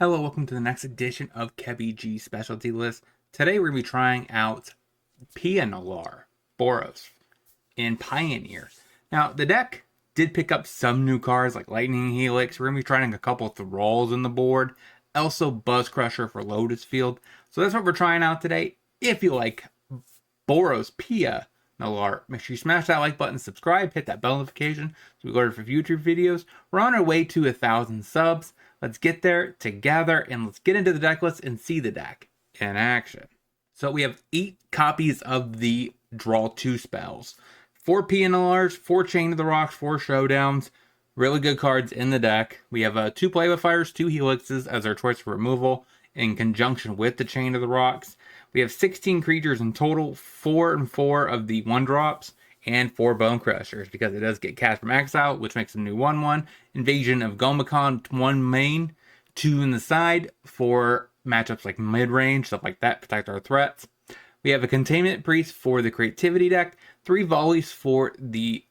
Hello, welcome to the next edition of KebbieG Specialty List. Today we're going to be trying out Nalaar, Boros, and Pioneer. Now, the deck did pick up some new cards like Lightning Helix. We're going to be trying a couple of Thralls on the board. Also, Buzz Crusher for Lotus Field. So that's what we're trying out today. If you like Boros, Nalaar, make sure you smash that like button, subscribe, hit that bell notification so we go for future videos. We're on our way to 1,000 subs. Let's get there together and let's get into the deck list and see the deck in action. So we have 8 copies of the Draw 2 spells. 4 PNLRs, 4 Chain of the Rocks, 4 Showdowns. Really good cards in the deck. We have 2 Play with Fires, 2 Helixes as our choice for removal in conjunction with the Chain of the Rocks. We have 16 creatures in total, 4 and 4 of the 1-drops, and 4 Bone Crushers, because it does get cast from exile, which makes a new 1/1. Invasion of Gomicon, 1 main, 2 in the side for matchups like mid-range, stuff like that, protect our threats. We have a Containment Priest for the Creativity deck, 3 Volleys for the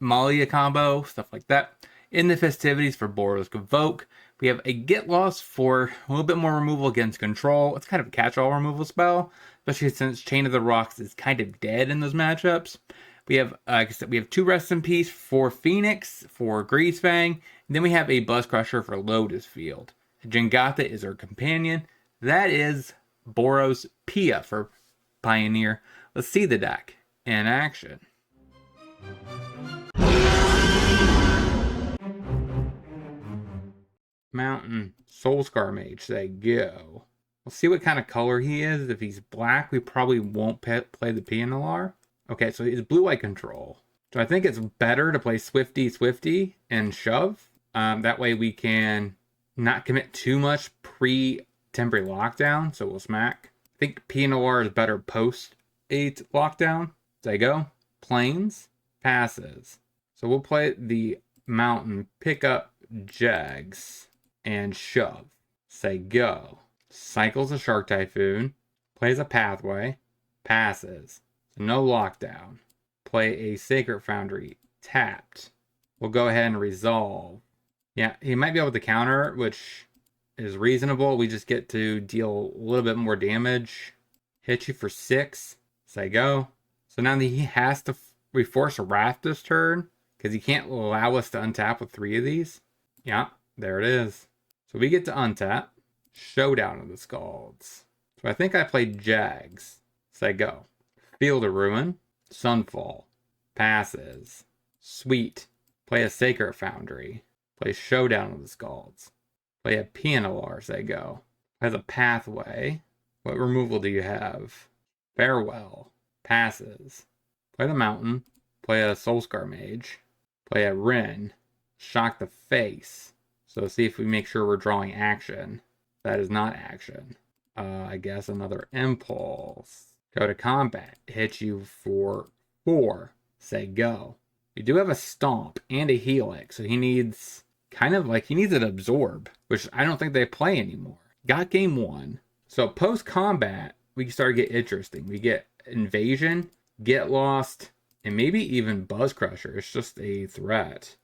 Malia combo, stuff like that. In the Festivities for Boros Convoke. We have a Get Lost for a little bit more removal against control. It's kind of a catch-all removal spell, especially since Chain of the Rocks is kind of dead in those matchups. We have, like I said, we have 2 Rest in Peace for Phoenix, for Greasefang, and then we have a Buzz Crusher for Lotus Field. Jangata is our companion. That is Boros Pia for Pioneer. Let's see the deck in action. Mountain, Soulscar Mage, say go. We'll see what kind of color he is. If he's black, we probably won't play the PNLR. Okay, so he's blue-eye control. So I think it's better to play Swifty and shove. That way we can not commit too much pre-temporary lockdown, so we'll smack. I think PNLR is better post-8 lockdown. Say go. Plains, passes. So we'll play the Mountain, pick up Jags, and shove. Say go. Cycles a Shark Typhoon, plays a Pathway, passes. So no lockdown. Play a Sacred Foundry, tapped. We'll go ahead and resolve. Yeah, he might be able to counter, which is reasonable. We just get to deal a little bit more damage. Hit you for 6. Say go. So now he has to reforce a Wrath this turn, because he can't allow us to untap with 3 of these. Yeah, there it is. So we get to untap. Showdown of the Scalds. So I think I played Jags. Say go. Field of Ruin. Sunfall. Passes. Sweet. Play a Sacred Foundry. Play Showdown of the Scalds. Play a PNLR. Say go. Has a Pathway. What removal do you have? Farewell. Passes. Play the Mountain. Play a Soulscar Mage. Play a Rin. Shock the Face. So see if we make sure we're drawing action. That is not action. I guess another Impulse. Go to combat. Hit you for 4. Say go. We do have a Stomp and a Helix. So he needs he needs an Absorb, which I don't think they play anymore. Got game 1. So post combat, we start to get interesting. We get Invasion, Get Lost, and maybe even Buzz Crusher. It's just a threat.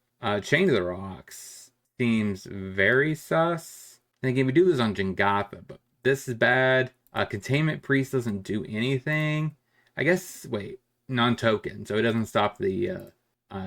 Chain of the Rocks seems very sus. And again, we do this on Jangata, but this is bad. Containment Priest doesn't do anything. I guess, non-token, so it doesn't stop the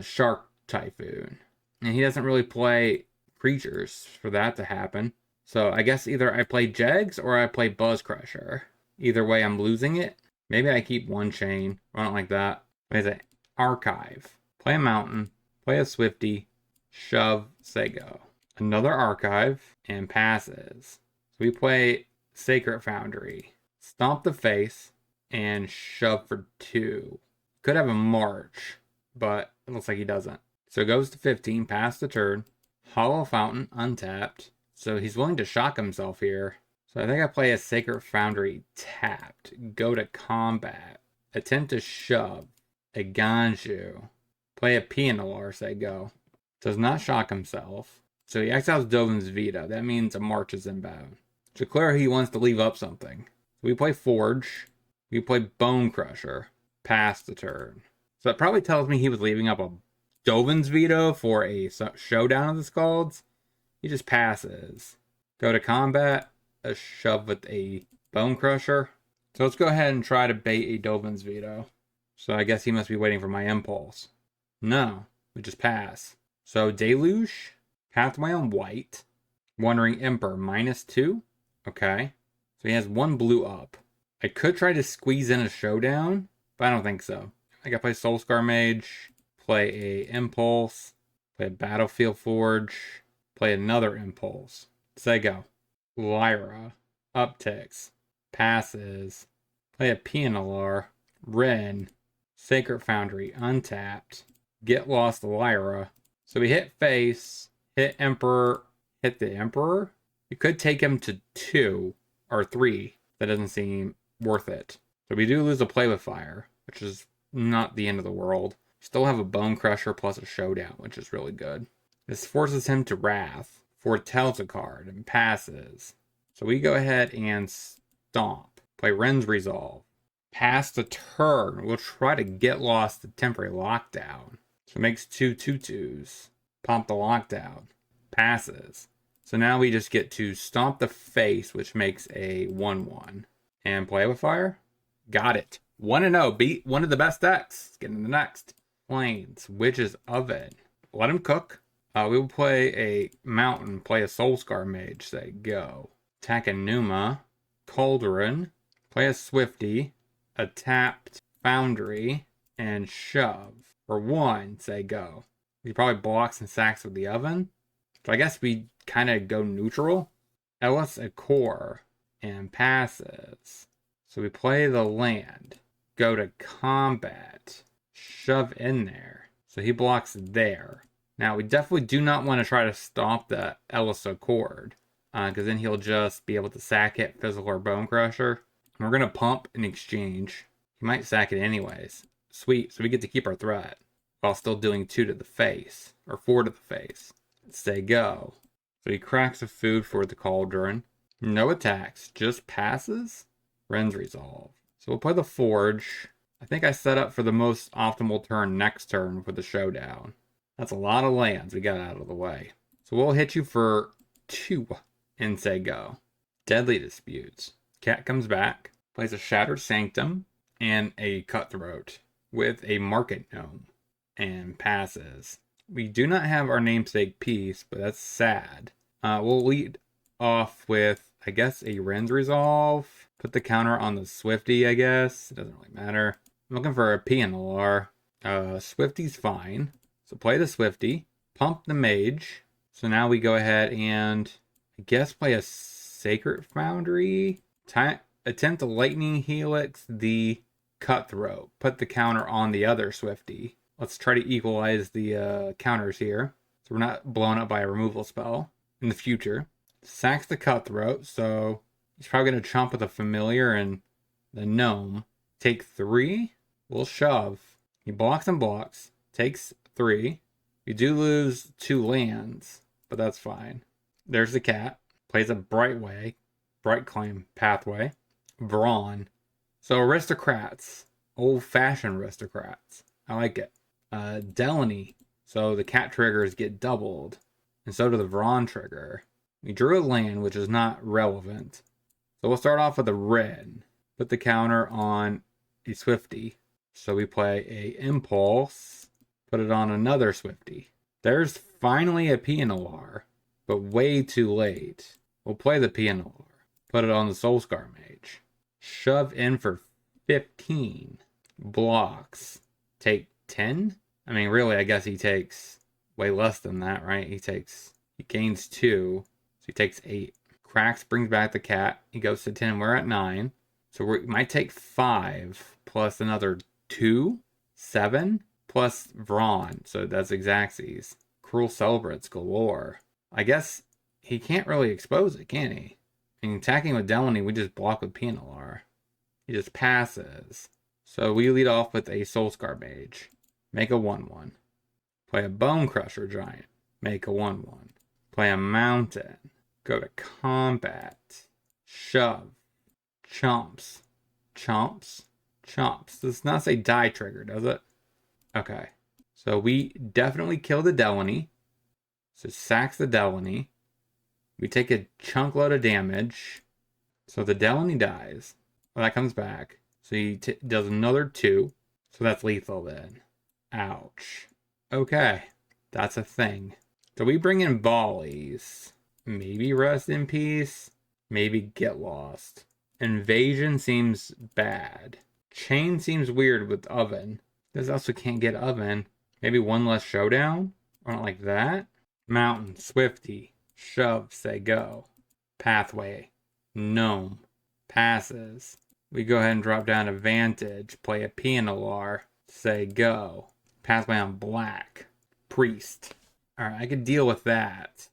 Shark Typhoon. And he doesn't really play creatures for that to happen. So I guess either I play Jags or I play Buzz Crusher. Either way, I'm losing it. Maybe I keep 1 chain. I don't like that. What is it? Archive. Play a Mountain. Play a Swifty. Shove. Say go. Another Archive. And passes. So we play Sacred Foundry. Stomp the Face. And shove for 2. Could have a March. But it looks like he doesn't. So it goes to 15. Pass the turn. Hollow Fountain. Untapped. So he's willing to shock himself here. So I think I play a Sacred Foundry tapped. Go to combat. Attempt to shove. A Ganju. Play a PNLR, say go. Does not shock himself. So he exiles Dovin's Veto. That means a March is inbound. So clearly he wants to leave up something. We play Forge. We play Bone Crusher. Pass the turn. So that probably tells me he was leaving up a Dovin's Veto for a Showdown of the Scalds. He just passes. Go to combat, a shove with a Bone Crusher. So let's go ahead and try to bait a Dovin's Veto. So I guess he must be waiting for my impulse. No, we just pass. So Deluge, pathway on white. Wandering Emperor, -2. Okay. So he has 1 blue up. I could try to squeeze in a showdown, but I don't think so. I gotta play Soulscar Mage, play a Impulse, play a Battlefield Forge, play another Impulse. Say go. Lyra, upticks, passes, play a Nalaar, Ren, Sacred Foundry, untapped, get lost Lyra. So we hit face, hit Emperor, hit the Emperor. You could take him to 2 or 3. That doesn't seem worth it. So we do lose a Play with Fire, which is not the end of the world. Still have a Bone Crusher plus a Showdown, which is really good. This forces him to Wrath, foretells a card, and passes. So we go ahead and stomp. Play Ren's Resolve. Pass the turn. We'll try to get lost to temporary lockdown. So it makes 2 2/2s. Pump the lockdown. Passes. So now we just get to stomp the face, which makes a 1/1. And play with fire. Got it. 1-0. Beat one of the best decks. Let's get into the next. Plains. Witch's Oven. Let him cook. We will play a Mountain. Play a Soulscar Mage. Say go. Attack a Numa. Cauldron. Play a Swifty. A tapped Foundry. And shove. For 1. Say go. He probably blocks and sacks with the oven. So I guess we kind of go neutral. Ellis a core and passes. So we play the land. Go to combat. Shove in there. So he blocks there. Now we definitely do not want to try to stomp the Ellis Accord. Because then he'll just be able to sack it, Fizzle or Bone Crusher. And we're going to pump in exchange. He might sack it anyways. Sweet. So we get to keep our threat. While still doing 2 to the face. Or 4 to the face. Say go. So he cracks a food for the Cauldron. No attacks, just passes. Ren's Resolve. So we'll play the Forge. I think I set up for the most optimal turn next turn for the Showdown. That's a lot of lands we got out of the way. So we'll hit you for 2 and say go. Deadly Disputes. Cat comes back, plays a Shattered Sanctum and a Cutthroat with a Market Gnome and passes. We do not have our namesake piece, but that's sad. We'll lead off with, I guess, a Ren's Resolve. Put the counter on the Swifty, I guess. It doesn't really matter. I'm looking for a Nalaar. Swifty's fine. So play the Swifty. Pump the Mage. So now we go ahead and, I guess, play a Sacred Foundry. Attempt to Lightning Helix the Cutthroat. Put the counter on the other Swifty. Let's try to equalize the counters here. So we're not blown up by a removal spell in the future. Sacks the Cutthroat, so he's probably going to chomp with a Familiar and the Gnome. Take 3. We'll shove. He blocks and blocks. Takes 3. We do lose 2 lands, but that's fine. There's the cat. Plays a Bright Claim Pathway. Brawn. So Aristocrats. Old-fashioned Aristocrats. I like it. Delaney. So the cat triggers get doubled. And so do the Vron trigger. We drew a land, which is not relevant. So we'll start off with a Red. Put the counter on a Swifty. So we play a Impulse. Put it on another Swifty. There's finally a Nalaar, but way too late. We'll play the Nalaar. Put it on the Soulscar Mage. Shove in for 15. Blocks. Take 10? I mean, really, I guess he takes way less than that, right? He gains 2, so he takes 8. Cracks, brings back the cat. He goes to 10. We're at 9. So we might take 5 plus another 2, 7 plus Vron. So that's Xaxes. Cruel Celebrates galore. I guess he can't really expose it, can he? I mean, attacking with Delaney, we just block with Nalaar. He just passes. So we lead off with a Soulscar Mage. Make a 1/1. Play a Bone Crusher Giant. Make a 1/1. Play a Mountain. Go to combat. Shove. Chomps. Chomps. Chomps. Does not say die trigger, does it? Okay. So we definitely kill the Delaney. So sacks the Delaney. We take a chunk load of damage. So the Delaney dies. Well, that comes back. So he does another 2. So that's lethal then. Ouch. Okay. That's a thing. So we bring in volleys. Maybe rest in peace. Maybe get lost. Invasion seems bad. Chain seems weird with oven. This also can't get oven. Maybe one less showdown? Or not like that? Mountain, Swifty, shove, say go. Pathway, gnome, passes. We go ahead and drop down advantage, play a Nalaar, say go. Pathway on black, priest. Alright, I could deal with that.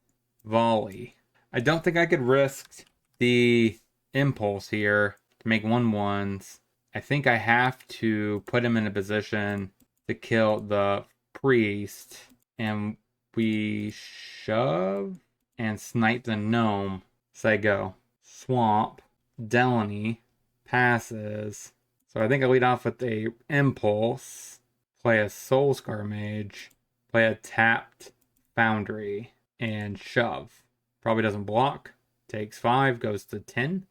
Volley. I don't think I could risk the impulse here to make 1/1s. I think I have to put him in a position to kill the priest. And we shove and snipe the gnome. Say go. Swamp. Delaney. Passes. So I think I lead off with a impulse. Play a Soulscar Mage. Play a tapped Foundry. And shove. Probably doesn't block. Takes 5. Goes to 10.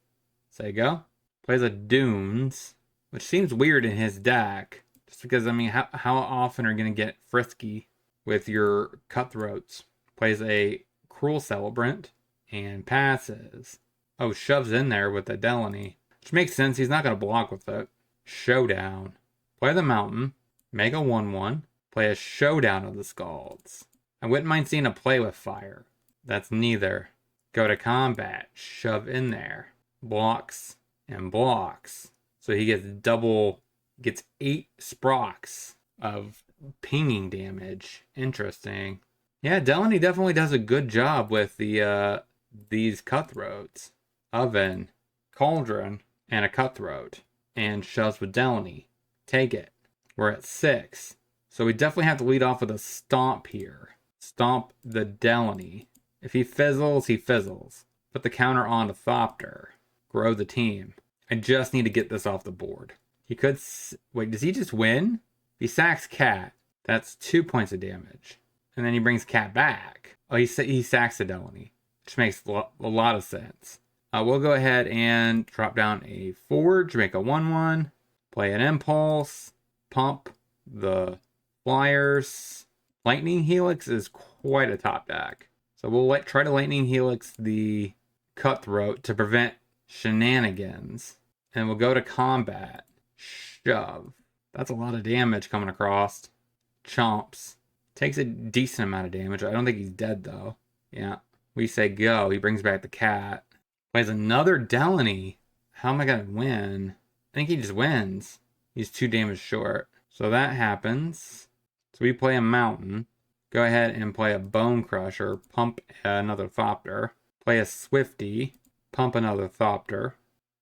Say go. Plays a Dunes. Which seems weird in his deck. Just because, I mean, how often are you going to get frisky with your cutthroats? Plays a Cruel Celebrant and passes. Oh, shoves in there with the Delaney. Which makes sense. He's not going to block with it. Showdown. Play the Mountain. Make a 1/1. Play a Showdown of the Scalds. I wouldn't mind seeing a play with fire. That's neither. Go to combat. Shove in there. Blocks and blocks. So he gets 8 sprox of pinging damage. Interesting. Yeah, Delaney definitely does a good job with the these cutthroats. Oven, Cauldron, and a cutthroat. And shoves with Delaney. Take it. We're at 6. So we definitely have to lead off with a stomp here. Stomp the Delaney. If he fizzles, he fizzles. Put the counter on to Thopter. Grow the team. I just need to get this off the board. He could... Wait, does he just win? If he sacks Cat, that's 2 points of damage. And then he brings Cat back. Oh, he sacks the Delaney. Which makes a lot of sense. We'll go ahead and drop down a Forge. Make a 1/1. Play an Impulse. Pump the Flyers. Lightning Helix is quite a top deck. So we'll try to Lightning Helix the Cutthroat to prevent shenanigans. And we'll go to combat. Shove. That's a lot of damage coming across. Chomps. Takes a decent amount of damage. I don't think he's dead though. Yeah. We say go. He brings back the cat. Plays another Delaney. How am I going to win? I think he just wins. He's 2 damage short. So that happens. So we play a Mountain. Go ahead and play a Bone Crusher. Pump another Thopter. Play a Swifty. Pump another Thopter.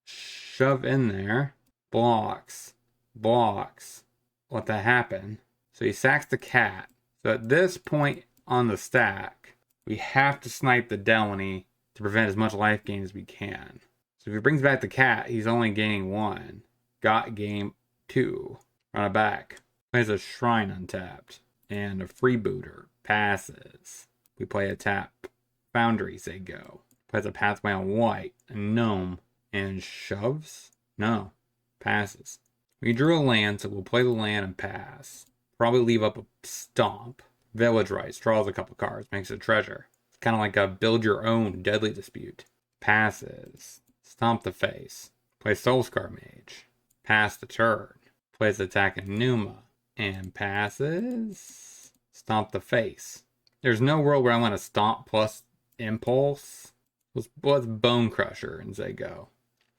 Shove in there. Blocks. Blocks. Let that happen. So he sacks the cat. So at this point on the stack, we have to snipe the Delaney to prevent as much life gain as we can. So if he brings back the cat, he's only gaining 1. Got game 2. Run it back. Plays a Shrine untapped. And a Freebooter. Passes. We play a tap. Foundry, say go. Plays a Pathway on white. A Gnome. And shoves? No. Passes. We drew a land, so we'll play the land and pass. Probably leave up a Stomp. Village Rites. Draws a couple cards. Makes a treasure. It's kind of like a build your own Deadly Dispute. Passes. Stomp the face. Play Soulscar Mage. Pass the turn. Plays attack in Numa. And passes. Stomp the face. There's no world where I want to stomp plus impulse. Let's Bone Crusher and say go.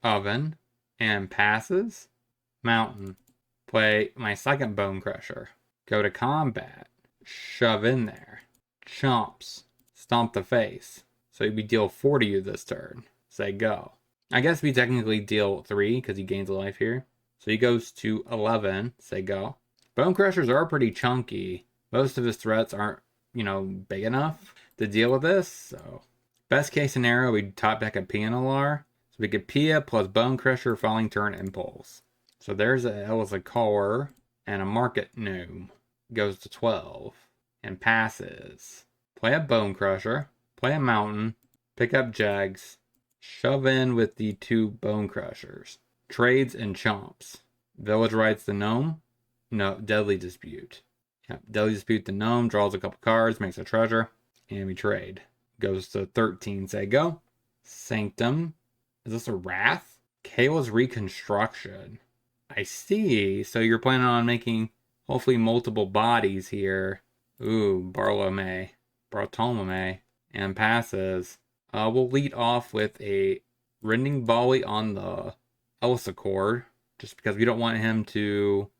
Oven. And passes. Mountain. Play my second Bone Crusher. Go to combat. Shove in there. Chomps. Stomp the face. So we deal 4 to you this turn. Say go. I guess we technically deal 3 because he gains a life here. So he goes to 11. Say go. Bone Crushers are pretty chunky. Most of his threats aren't, big enough to deal with this. So best case scenario, we'd top deck a Nalaar. So we get Pia plus Bone Crusher, Falling Turn, Impulse. So there's a Car and a Market Gnome. Goes to 12 and passes. Play a Bone Crusher. Play a Mountain. Pick up Jags. Shove in with the 2 Bone Crushers. Trades and chomps. Village Rights the Gnome. No, Deadly Dispute. Yep, Deadly Dispute the Gnome. Draws a couple cards. Makes a treasure. And we trade. Goes to 13. Say go. Sanctum. Is this a Wrath? Kayla's Reconstruction. I see. So you're planning on making hopefully multiple bodies here. Ooh, Bartolome. And passes. We'll lead off with a Rending Volley on the Ellis Accord, just because we don't want him to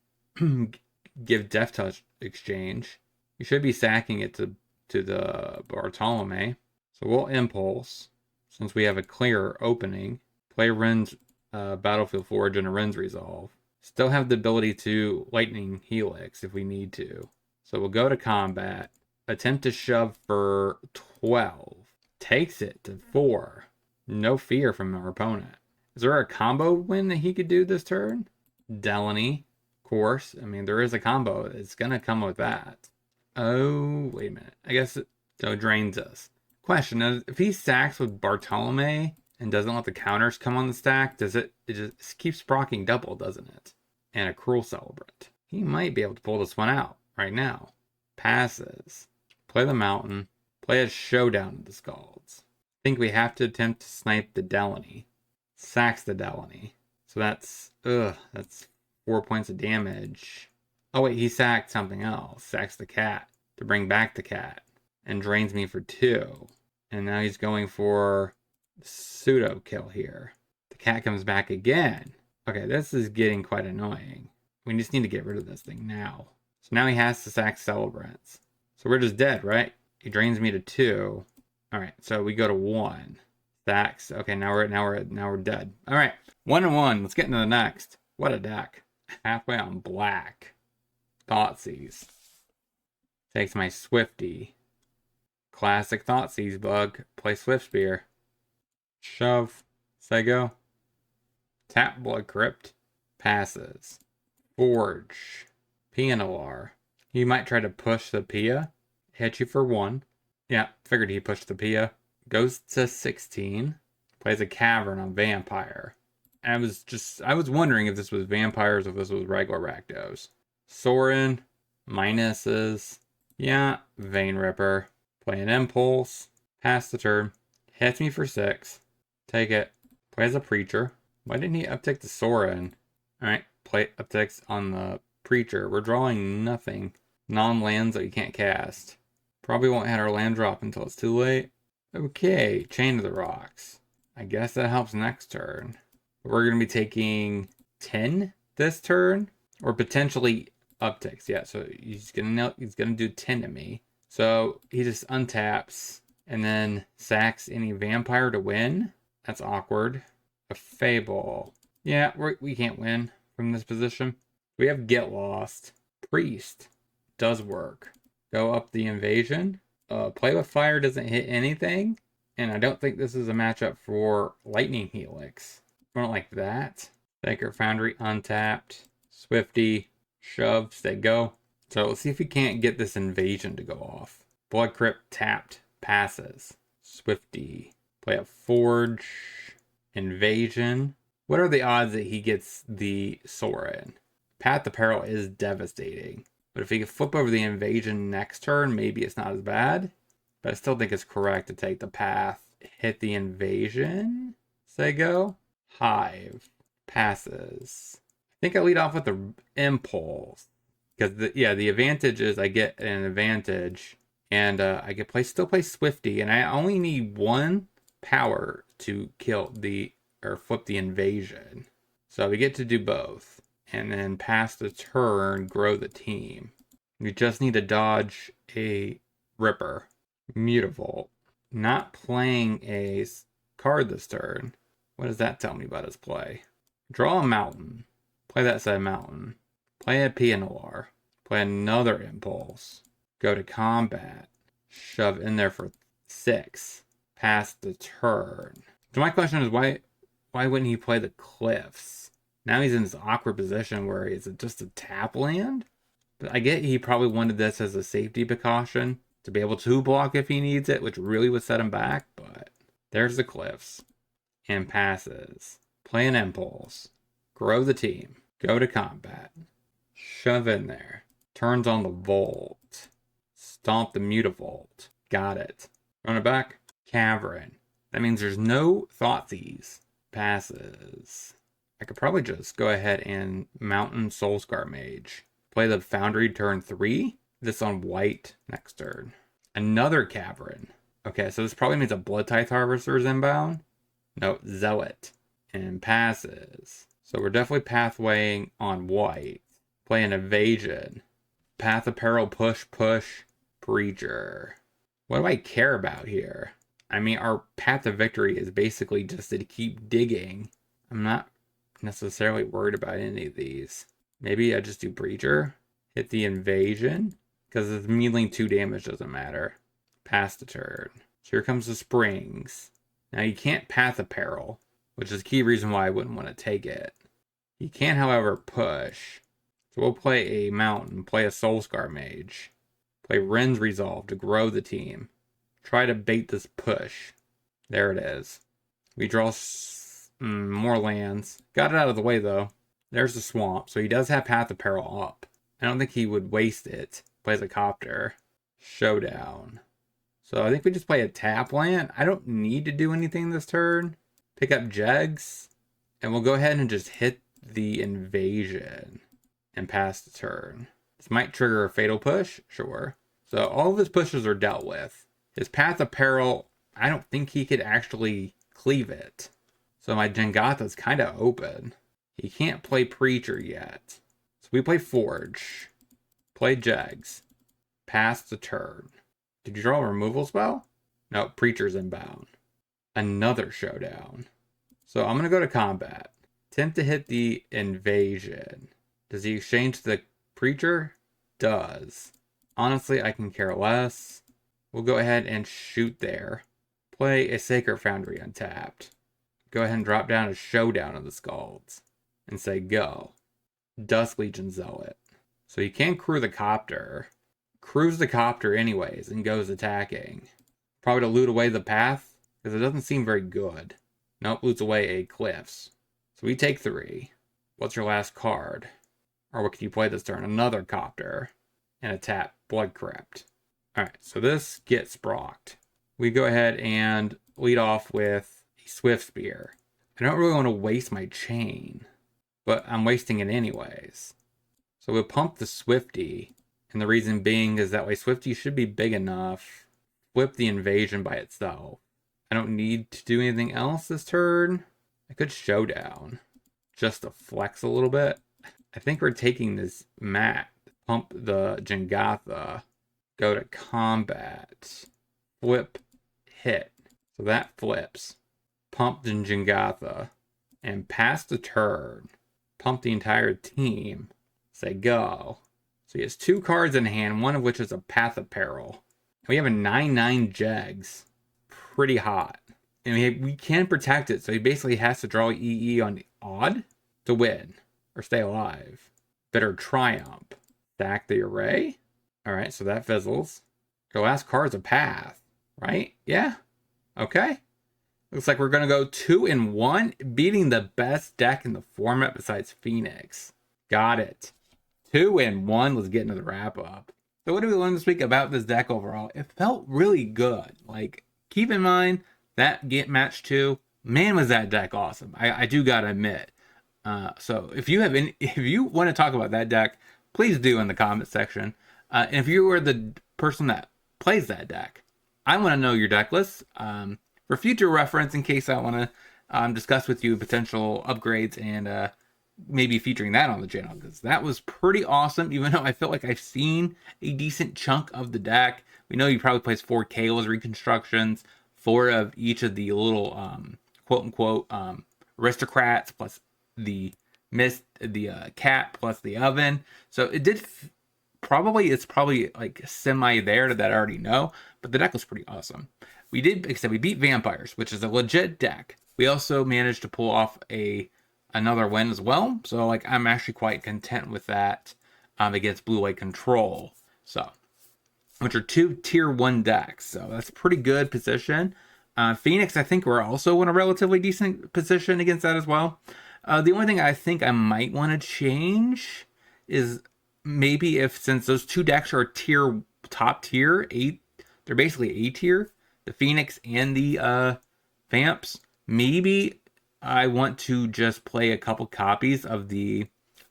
give Death Touch exchange. We should be sacking it to the Bartolome. So we'll Impulse, since we have a clear opening. Play Ren's Battlefield Forge and a Ren's Resolve. Still have the ability to Lightning Helix if we need to. So we'll go to combat. Attempt to shove for 12. Takes it to 4. No fear from our opponent. Is there a combo win that he could do this turn? Delaney, of course. I mean, there is a combo. It's going to come with that. Oh, wait a minute. I guess it drains us. Question is, if he sacks with Bartolome and doesn't let the counters come on the stack, it just keeps proccing double, doesn't it? And a Cruel Celebrant. He might be able to pull this one out right now. Passes. Play the Mountain. Play a Showdown of the Scalds. I think we have to attempt to snipe the Delaney. Sacks the Delaney. So that's 4 points of damage. Oh wait, he sacked something else. Sacks the cat to bring back the cat. And drains me for 2. And now he's going for pseudo kill here. The cat comes back again. Okay, this is getting quite annoying. We just need to get rid of this thing now. So now he has to sack Celebrants. So we're just dead, right? He drains me to 2. All right, so we go to 1. Stacks. Okay, now we're dead. All right, 1-1. Let's get into the next. What a deck. Halfway on black. Thoughtseize. Takes my Swifty. Classic Thoughtseize bug. Play Swift Spear. Shove. Say go. Tap Blood Crypt. Passes. Forge. Nalaar. He might try to push the Pia. Hit you for 1. Yeah, figured he pushed the Pia. Goes to 16. Plays a Cavern on Vampire. I was wondering if this was vampires or if this was regular Rakdos. Sorin. Minuses. Yeah, Vein Ripper. Play an Impulse. Pass the turn. Hits me for 6. Take it. Plays a Preacher. Why didn't he uptick the Sorin? Alright, play upticks on the Preacher. We're drawing nothing. Non-lands that we can't cast. Probably won't have our land drop until it's too late. Okay, Chain of the Rocks. I guess that helps next turn. We're going to be taking 10 this turn. Or potentially upticks. Yeah, so he's gonna do 10 to me. So he just untaps and then sacks any vampire to win. That's awkward. A Fable. Yeah, we can't win from this position. We have Get Lost. Priest. Does work. Go up the Invasion. Play with Fire doesn't hit anything. And I don't think this is a matchup for Lightning Helix. I don't like that. Sacred Foundry untapped. Swifty. Shoves. They go. So let's see if we can't get this Invasion to go off. Blood Crypt tapped. Passes. Swifty. Play a Forge. Invasion. What are the odds that he gets the Sorin? Path to Peril is devastating. But if he can flip over the Invasion next turn, maybe it's not as bad. But I still think it's correct to take the path. Hit the Invasion. Say go. Hive. Passes. I think I lead off with the Impulse. Because the advantage is I get an advantage. And I can still play Swifty. And I only need 1 power to kill or flip the Invasion. So we get to do both. And then pass the turn, grow the team. We just need to dodge a Ripper. Mutavault. Not playing a card this turn. What does that tell me about his play? Draw a Mountain. Play that side Mountain. Play a Nalaar. Play another Impulse. Go to combat. Shove in there for 6. Pass the turn. So my question is why wouldn't he play the Cliffs? Now he's in this awkward position where is it just a tap land? But I get he probably wanted this as a safety precaution to be able to block if he needs it, which really would set him back. But There's the cliffs. And passes. Play an impulse. Grow the team. Go to combat. Shove in there. Turns on the Volt. Stomp the Mutavault. Got it. Run it back. Cavern. That means there's no Thoughtseize. Passes. I could probably just go ahead and Mountain Soulscar Mage. Play the Foundry turn 3. This on white next turn. Another Cavern. Okay, so this probably means a Blood Tithe Harvester is inbound. No, Zealot. And passes. So we're definitely pathwaying on white. Play an Evasion. Path of Peril, push. Preacher. What do I care about here? I mean, our path of victory is basically just to keep digging. I'm not necessarily worried about any of these. Maybe I just do Preacher. Hit the Invasion. Because it's mealing 2 damage, doesn't matter. Pass the turn. So here comes the Springs. Now you can't Path of Peril, which is a key reason why I wouldn't want to take it. You can, however, push. So we'll play a Mountain, play a Soulscar Mage. Play Ren's Resolve to grow the team. Try to bait this push. There it is. We draw more lands. Got it out of the way, though. There's the Swamp. So he does have Path of Peril up. I don't think he would waste it. Plays a Copter. Showdown. So I think we just play a tap land. I don't need to do anything this turn. Pick up Jegs. And we'll go ahead and just hit the Invasion. And pass the turn. This might trigger a Fatal Push. Sure. So all of his pushes are dealt with. His Path of Peril, I don't think he could actually cleave it. So my Jengatha's kind of open. He can't play Preacher yet. So we play Forge. Play Jegs. Pass the turn. Did you draw a removal spell? No, Preacher's inbound. Another Showdown. So I'm going to go to combat. Attempt to hit the Invasion. Does he exchange the Preacher? Does. Honestly, I can care less. We'll go ahead and shoot there. Play a Sacred Foundry untapped. Go ahead and drop down a Showdown of the Scalds. And say go. Dusk Legion Zealot. So you can crew the Copter. Crews the Copter anyways and goes attacking. Probably to loot away the path, because it doesn't seem very good. Nope, loots away a Cliffs. So we take 3. What's your last card? Or what can you play this turn? Another Copter. And a tap Blood Crypt. Alright, so this gets procced. We go ahead and lead off with a Swift Spear. I don't really want to waste my chain, but I'm wasting it anyways. So we'll pump the Swifty. And the reason being is that way Swifty should be big enough. Flip the Invasion by itself. I don't need to do anything else this turn. I could Showdown. Just to flex a little bit. I think we're taking this mat. Pump the Jengatha. Go to combat. Flip. Hit. So that flips. Pump the Jengatha. And pass the turn. Pump the entire team. Say go. So he has 2 cards in hand, one of which is a Path of Peril. We have a 9/9 Jegs. Pretty hot. And we can protect it, so he basically has to draw EE on odd to win. Or stay alive. Better Triumph. Stack the Array. Alright, so that fizzles. Your last card's a Path. Right? Yeah? Okay. Looks like we're going to go 2-1, beating the best deck in the format besides Phoenix. Got it. 2-1. Let's get into the wrap up. So what did we learn this week about this deck overall? It felt really good. Like, keep in mind that match 2, man, was that deck awesome. I do gotta admit. So if you want to talk about that deck, please do in the comment section. And if you are the person that plays that deck, I want to know your deck list for future reference in case I want to discuss with you potential upgrades and maybe featuring that on the channel, because that was pretty awesome. Even though I feel like I've seen a decent chunk of the deck. We know you probably plays 4 Kayla's reconstructions, 4 of each of the little quote unquote aristocrats, plus the cat, plus the oven. So it did it's probably like semi there that I already know, but the deck was pretty awesome. We beat Vampires, which is a legit deck. We also managed to pull off another win as well. So like I'm actually quite content with that against Blue White Control. So, which are 2 tier 1 decks. So that's a pretty good position. Phoenix, I think we're also in a relatively decent position against that as well. The only thing I think I might want to change is maybe if, since those two decks are top tier, they're basically A tier, the Phoenix and the Vamps, maybe I want to just play a couple copies of the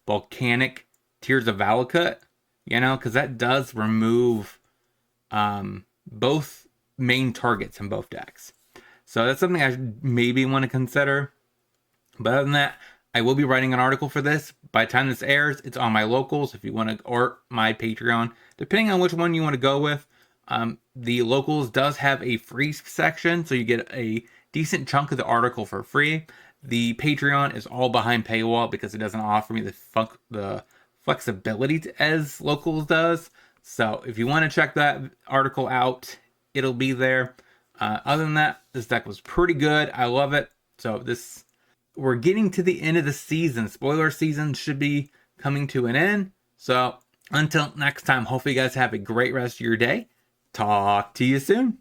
Volcanic Tears of Valakut, because that does remove both main targets in both decks. So that's something I maybe want to consider. But other than that, I will be writing an article for this. By the time this airs, it's on my locals if you want to, or my Patreon, depending on which one you want to go with. The locals does have a free section, so you get a decent chunk of the article for free. The Patreon is all behind paywall because it doesn't offer me the flexibility as locals does. So if you want to check that article out, it'll be there. Other than that, this deck was pretty good. I love it. So we're getting to the end of the season. Spoiler season should be coming to an end. So until next time, hopefully you guys have a great rest of your day. Talk to you soon.